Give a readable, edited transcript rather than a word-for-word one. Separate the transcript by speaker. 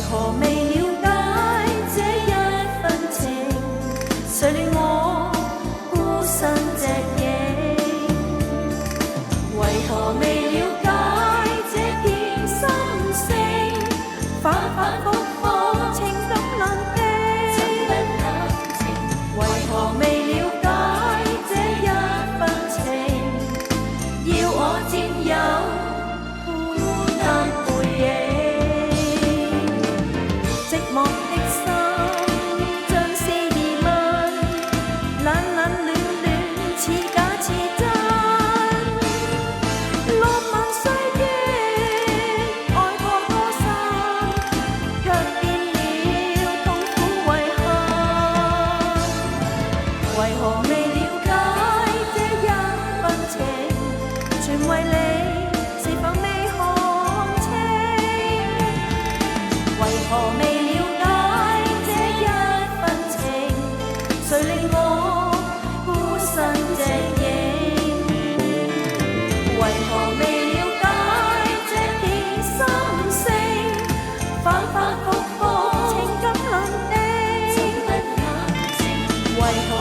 Speaker 1: 何未了解這一份情？誰令我孤身隻影？為何未了解這片心聲？反反覆覆情感難定。為何未了解這一份情？要我佔有孤單背影，寂寞的心像是疑問，冷冷暖暖似假似真。浪漫歲月愛過多深，卻變了痛苦遺憾。為何未了解這一份情？全為你是否未看清？為何未了解這一份情？誰令我孤身隻影？為何未了解這片心聲？反反覆覆情感難定。為何